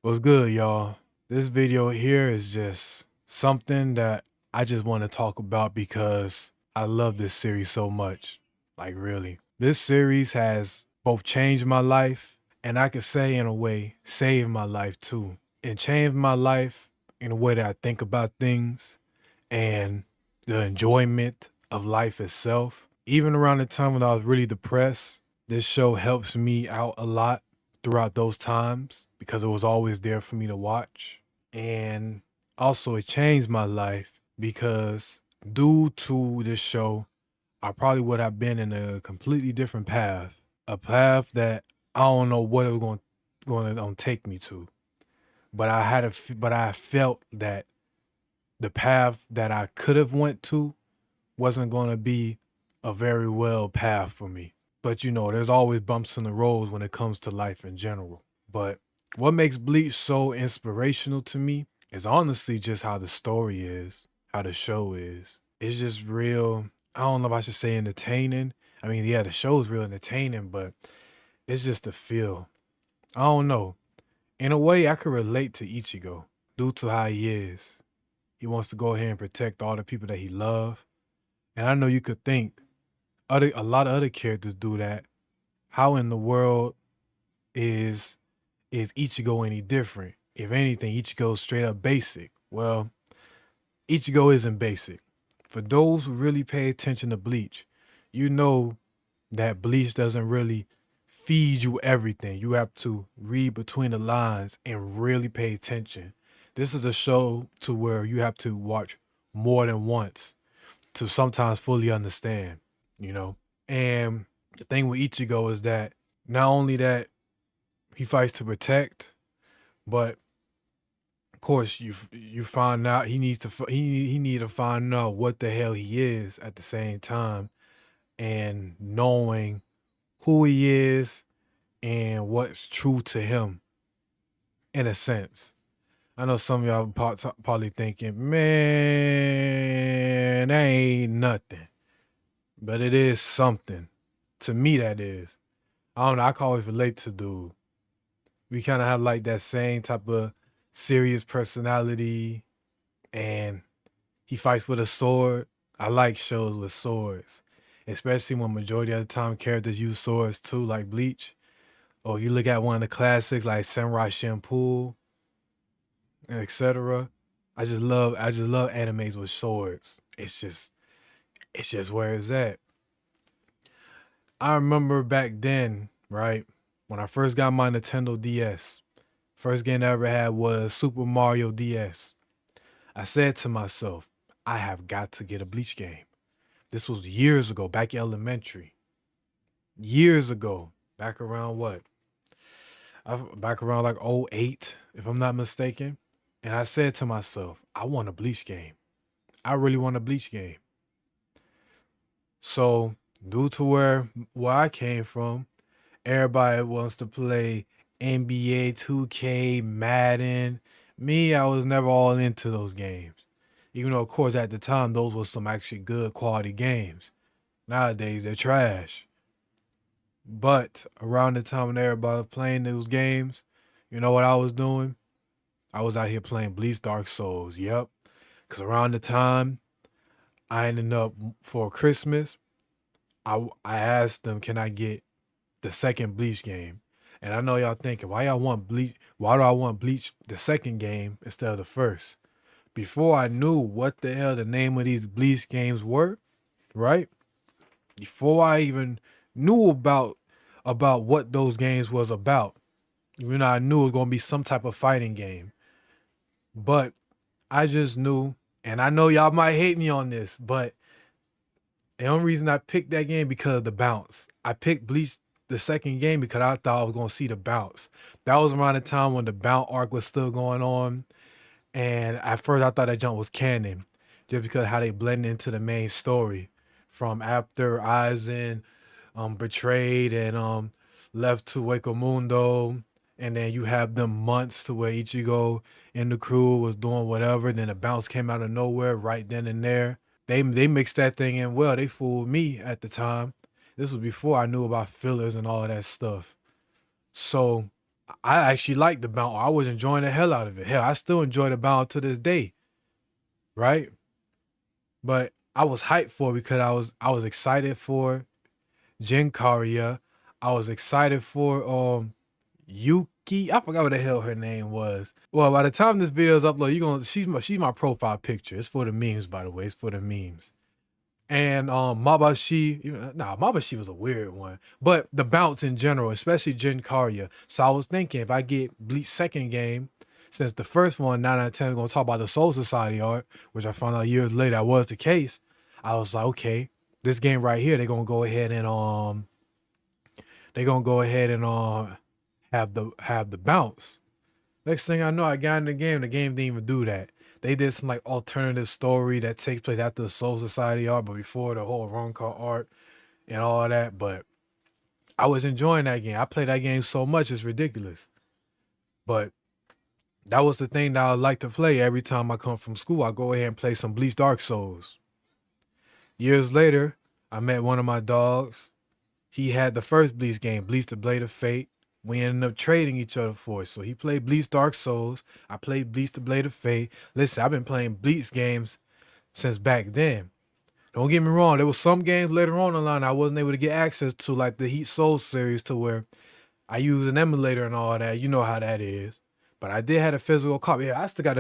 What's good, y'all? This video here is just something that I just want to talk about because I love this series so much. Like, really. This series has both changed my life and I could say, in a way, saved my life too. It changed my life in a way that I think about things and the enjoyment of life itself. Even around the time when I was really depressed, this show helps me out a lot throughout those times because it was always there for me to watch. And also, it changed my life because due to this show, I probably would have been in a completely different path, a path that I don't know what it was going to take me to. But but I felt that the path that I could have went to wasn't going to be a very well path for me. But there's always bumps in the roads when it comes to life in general. But what makes Bleach so inspirational to me is honestly just how the story is, how the show is. It's just real. I don't know if I should say entertaining. I mean, yeah, the show's real entertaining, but it's just a feel. I don't know. In a way, I could relate to Ichigo due to how he is. He wants to go ahead and protect all the people that he loves. And I know you could think a lot of other characters do that. How in the world is is Ichigo any different? If anything, Ichigo's straight up basic. Well, Ichigo isn't basic. For those who really pay attention to Bleach, you know that Bleach doesn't really feed you everything. You have to read between the lines and really pay attention. This is a show to where you have to watch more than once to sometimes fully understand, you know? And the thing with Ichigo is that not only that he fights to protect, but of course you find out he needs to he need to find out what the hell he is at the same time, and knowing who he is and what's true to him in a sense. I know some of y'all probably thinking, man, that ain't nothing, but it is something. To me, that is. I don't know. I can always relate to dude. We kind of have like that same type of serious personality, and he fights with a sword. I like shows with swords, especially when majority of the time characters use swords too, like Bleach. Or you look at one of the classics like Samurai Champloo and etc. I just love animes with swords. It's just where it's at. I remember back then, right, when I first got my Nintendo DS. First game I ever had was Super Mario DS. I said to myself, I have got to get a Bleach game. This was years ago, back in elementary. Years ago. Back around what? Back around like '08, if I'm not mistaken. And I said to myself, I want a Bleach game. I really want a Bleach game. So, due to where I came from, everybody wants to play NBA 2K, Madden. Me, I was never all into those games. Even though, of course, at the time, those were some actually good quality games. Nowadays, they're trash. But around the time when everybody was playing those games, you know what I was doing? I was out here playing Bleach Dark Souls. Yep. Because around the time I ended up for Christmas, I asked them, can I get the second Bleach game? And I know y'all thinking, why y'all want Bleach? Why do I want Bleach the second game instead of the first? Before I knew what the hell the name of these Bleach games were, right? Before I even knew about what those games was about, even though I knew it was gonna be some type of fighting game. But I just knew, and I know y'all might hate me on this, but the only reason I picked that game because of the bounce. I picked Bleach the second game because I thought I was gonna see the bounce. That was around the time when the bounce arc was still going on, and at first I thought that jump was canon, just because how they blend into the main story from after Aizen betrayed and left to Wako Mundo, and then you have them months to where Ichigo and the crew was doing whatever. Then the bounce came out of nowhere right then and there. They mixed that thing in well. They fooled me at the time. This was before I knew about fillers and all of that stuff. So I actually liked the bound. I was enjoying the hell out of it. Hell, I still enjoy the bound to this day, right? But I was hyped for it because I was excited for Jinkaria. I was excited for Yuki. I forgot what the hell her name was. Well, by the time this video is uploaded, you gonna she's my profile picture. It's for the memes, by the way. It's for the memes. And Mabashi, Mabashi was a weird one. But the bounce in general, especially Jinkaria. So I was thinking if I get Bleach second game, since the first one, 9 out of 10, gonna talk about the Soul Society art, which I found out years later that was the case. I was like, okay, this game right here, they're gonna go ahead and have the bounce. Next thing I know, I got in the game. The game didn't even do that. They did some like alternative story that takes place after the Soul Society art, but before the whole Ronka art and all that. But I was enjoying that game. I played that game so much, it's ridiculous. But that was the thing that I like to play every time I come from school. I go ahead and play some Bleach Dark Souls. Years later, I met one of my dogs. He had the first Bleach game, Bleach the Blade of Fate. We ended up trading each other for it. So he played Bleach Dark Souls. I played Bleach the Blade of Fate. Listen, I've been playing Bleach games since back then. Don't get me wrong, there was some games later on the line I wasn't able to get access to, like the Heat Soul series, to where I use an emulator and all that. You know how that is. But I did have a physical copy. Yeah, I still got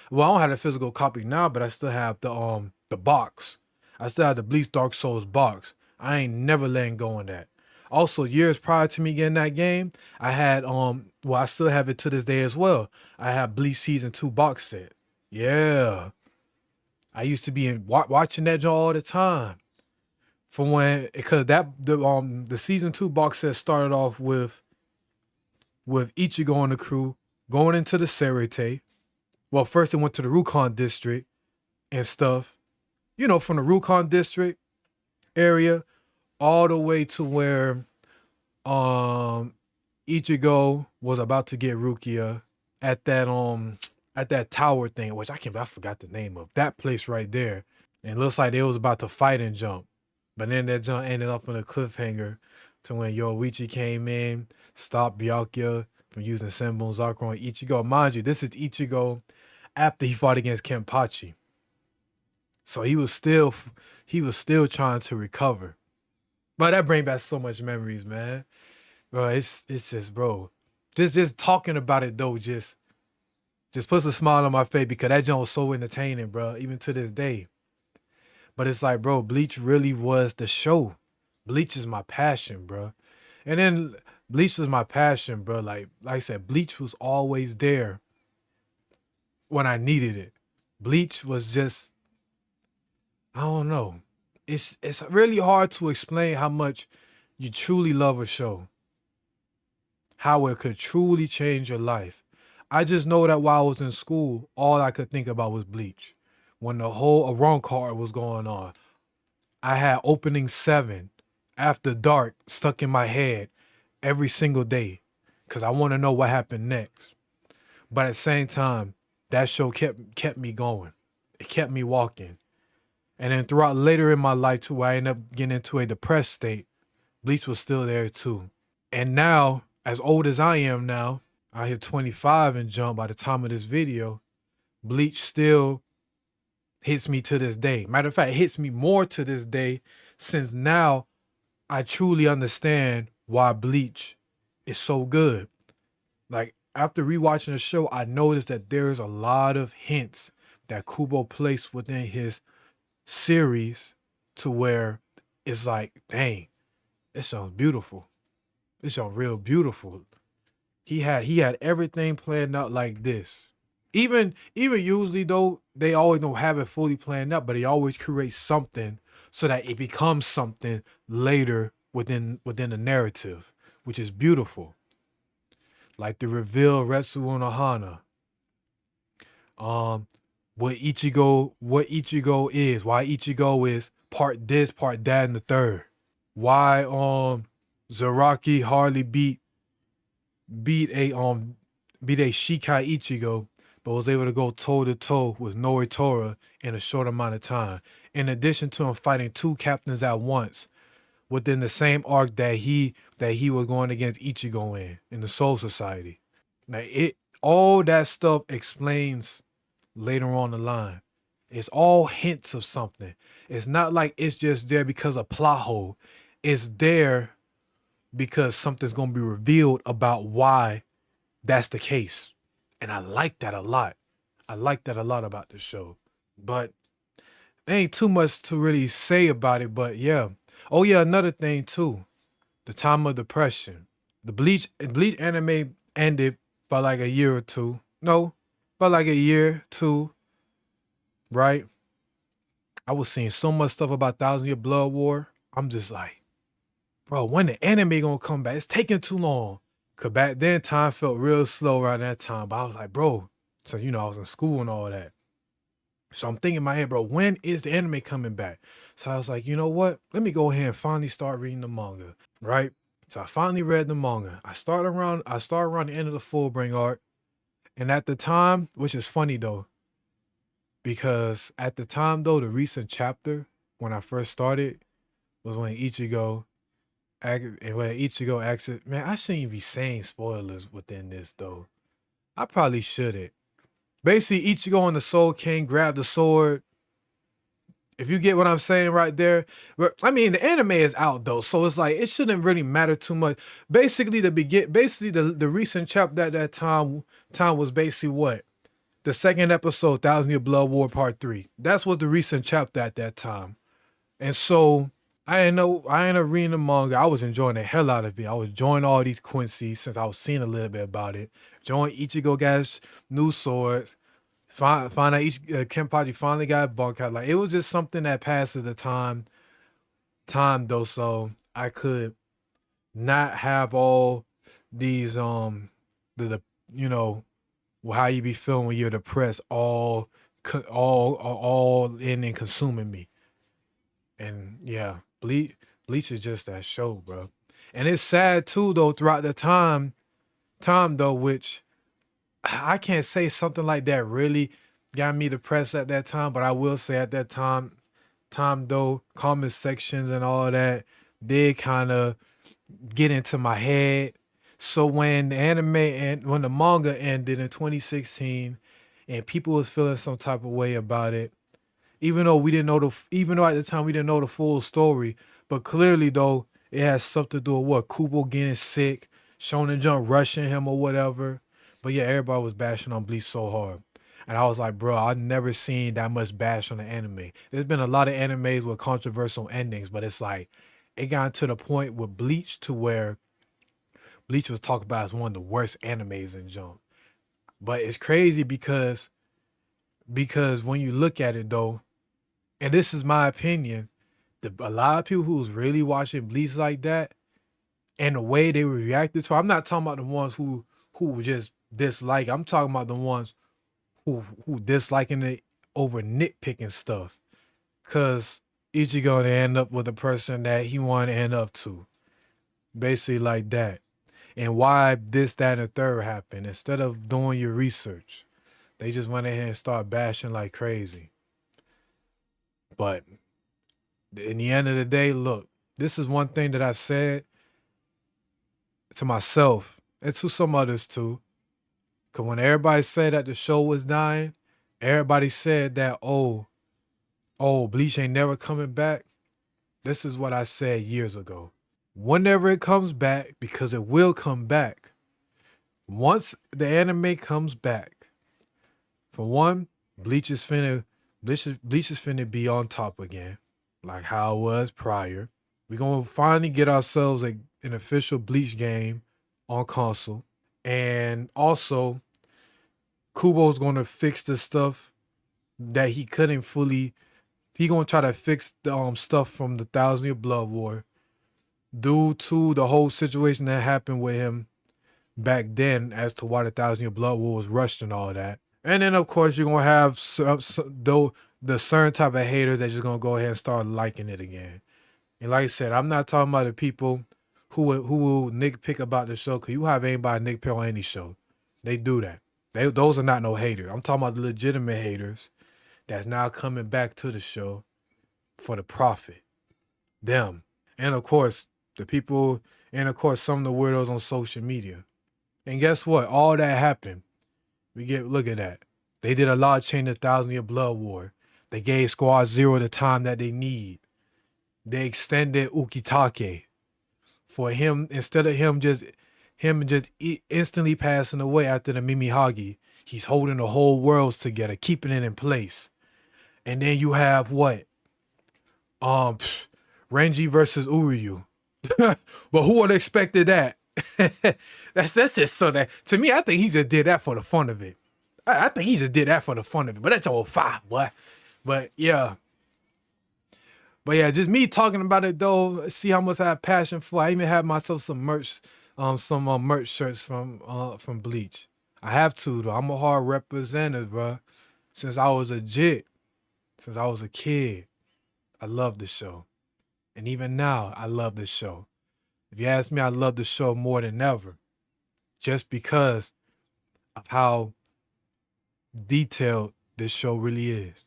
well, I don't have a physical copy now, but I still have the box. I still have the Bleach Dark Souls box. I ain't never letting go on that. Also, years prior to me getting that game, I had I still have it to this day as well. I have Bleach Season 2 box set. Yeah. I used to be watching that all the time. From when, because the Season 2 box set started off with Ichigo and the crew going into the Serite. Well, first it went to the Rukon district and stuff. You know, from the Rukon district area all the way to where Ichigo was about to get Rukia at that tower thing, which I forgot the name of that place right there. And it looks like they was about to fight and jump. But then that jump ended up on a cliffhanger to when Yoichi came in, stopped Byakuya from using Senbon Zakura on Ichigo. Mind you, this is Ichigo after he fought against Kenpachi. So he was still trying to recover. But that brings back so much memories, man. Bro, it's just, bro. Just talking about it though, just puts a smile on my face because that joint was so entertaining, bro, even to this day. But it's like, bro, Bleach really was the show. Bleach is my passion, bro. And then Bleach was my passion, bro. Like I said, Bleach was always there when I needed it. Bleach was just, I don't know. It's really hard to explain how much you truly love a show. How it could truly change your life. I just know that while I was in school, all I could think about was Bleach. When the whole Aron card was going on, I had opening 7 after dark stuck in my head every single day because I want to know what happened next. But at the same time, that show kept me going. It kept me walking. And then throughout later in my life too, where I ended up getting into a depressed state, Bleach was still there too. And now, as old as I am now, I hit 25 and jump by the time of this video, Bleach still hits me to this day. Matter of fact, it hits me more to this day since now I truly understand why Bleach is so good. Like, after rewatching the show, I noticed that there's a lot of hints that Kubo placed within his series to where it's like, dang, it sounds beautiful. It sounds real beautiful. He had everything planned out like this. Even usually though, they always don't have it fully planned out, but he always creates something so that it becomes something later within the narrative, which is beautiful. Like the reveal of Retsu Unohana. What Ichigo is, why Ichigo is part this, part that, and the third. Why Zaraki hardly beat a Shikai Ichigo, but was able to go toe to toe with Noritora in a short amount of time. In addition to him fighting 2 captains at once, within the same arc that he was going against Ichigo in the Soul Society. Like it, all that stuff explains later on the line. It's all hints of something. It's not like it's just there because of plot hole. It's there because something's gonna be revealed about why that's the case. And I like that a lot. I like that a lot about the show. But there ain't too much to really say about it, but yeah. Oh yeah, another thing too. The time of depression. The Bleach anime ended by like a year or two. No, by like a year, two, right? I was seeing so much stuff about Thousand Year Blood War. I'm just like, bro, when the anime gonna come back? It's taking too long. Cause back then time felt real slow around that time. But I was like, bro, so I was in school and all that. So I'm thinking in my head, bro, when is the anime coming back? So I was like, you know what? Let me go ahead and finally start reading the manga, right? So I finally read the manga. I started around the end of the Fullbring arc. And at the time, which is funny though, because at the time though, the recent chapter when I first started was when Ichigo actually, man, I shouldn't even be saying spoilers within this though. I probably shouldn't. Basically, Ichigo and the Soul King grab the sword. If you get what I'm saying right there, I mean the anime is out though, so it's like it shouldn't really matter too much. Basically, the recent chapter at that time was basically what the second episode, Thousand Year Blood War Part 3. That's what the recent chapter at that time. And so I ended up reading the manga. I was enjoying the hell out of it. I was enjoying all these Quincy since I was seeing a little bit about it. Enjoying Ichigo got new swords. Find out Kenpachi finally got bunk out. Like it was just something that passes the time though, so I could not have all these the how you be feeling when you're depressed all in and consuming me. And yeah, Bleach is just that show, bro. And it's sad too though throughout the time though, which I can't say something like that really got me depressed at that time, but I will say at that time though, comment sections and all that did kind of get into my head. So when the anime and when the manga ended in 2016 and people was feeling some type of way about it, even though at the time we didn't know the full story, but clearly though it has something to do with what Kubo getting sick, Shonen Jump rushing him or whatever. But yeah, everybody was bashing on Bleach so hard. And I was like, bro, I've never seen that much bash on the anime. There's been a lot of animes with controversial endings, but it's like it got to the point with Bleach to where Bleach was talked about as one of the worst animes in Jump. But it's crazy because when you look at it though, and this is my opinion, a lot of people who's really watching Bleach like that and the way they were reacted to, I'm not talking about the ones who just dislike. I'm talking about the ones who disliking it over nitpicking stuff. Cause Ichigo gonna end up with the person that he wanted to end up to. Basically like that. And why this, that, and the third happened. Instead of doing your research, they just went ahead and started bashing like crazy. But in the end of the day, look, this is one thing that I've said to myself and to some others too. Cause when everybody said that the show was dying, everybody said that, oh, Bleach ain't never coming back. This is what I said years ago. Whenever it comes back, because it will come back. Once the anime comes back, for one, Bleach is finna be on top again, like how it was prior. We're gonna finally get ourselves an official Bleach game on console. And also, Kubo's gonna fix the stuff that he couldn't fully. He gonna try to fix the stuff from the Thousand Year Blood War due to the whole situation that happened with him back then as to why the Thousand Year Blood War was rushed and all that. And then of course you're gonna have the certain type of haters that just gonna go ahead and start liking it again. And like I said, I'm not talking about the people who will nitpick about the show, because you have anybody nitpick on any show. They do that. Those are not no haters. I'm talking about the legitimate haters that's now coming back to the show for the profit. Them. And of course, the people, and of course, some of the weirdos on social media. And guess what? All that happened. Look at that. They did a lot change the 1,000 Year Blood War. They gave Squad Zero the time that they need. They extended Ukitake for him instead of him just instantly passing away after the Mimihagi. He's holding the whole worlds together, keeping it in place. And then you have what? Renji versus Uryu. But who would have expected that? that's just so that to me, I think he just did that for the fun of it. I think he just did that for the fun of it. But that's all fine, boy. But yeah. But yeah, just me talking about it though. See how much I have passion for. I even have myself some merch, some merch shirts from Bleach. I have to though. I'm a hard representative, bro. Since I was a jit, since I was a kid, I love the show, and even now I love the show. If you ask me, I love the show more than ever, just because of how detailed this show really is.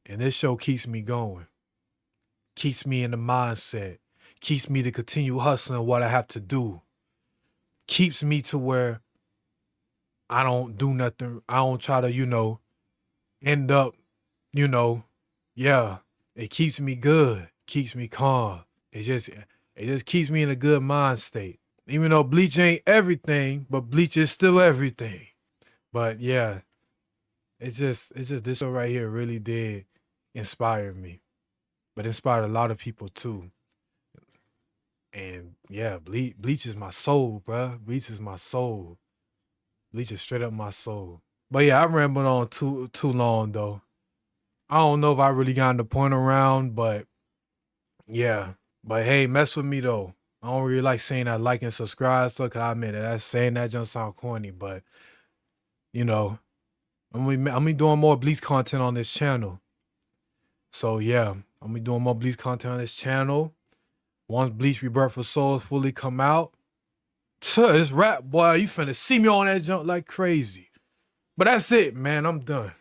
And this show keeps me going, keeps me in the mindset, keeps me to continue hustling what I have to do, keeps me to where I don't do nothing. I don't try to, end up, yeah. It keeps me good, keeps me calm. It just keeps me in a good mind state. Even though Bleach ain't everything, but Bleach is still everything. But yeah, it's just this show right here really did inspire me, but inspired a lot of people too. And yeah, Bleach is my soul, bruh. Bleach is my soul. Bleach is straight up my soul. But yeah, I rambled on too long though. I don't know if I really got the point around, but yeah. But hey, mess with me though. I don't really like saying I like and subscribe, so cause I admit that saying that don't sound corny, but you know, I'm be doing more Bleach content on this channel. So yeah, I'm be doing more Bleach content on this channel. Once Bleach Rebirth for Souls fully come out, it's rap, boy. You finna see me on that jump like crazy. But that's it, man. I'm done.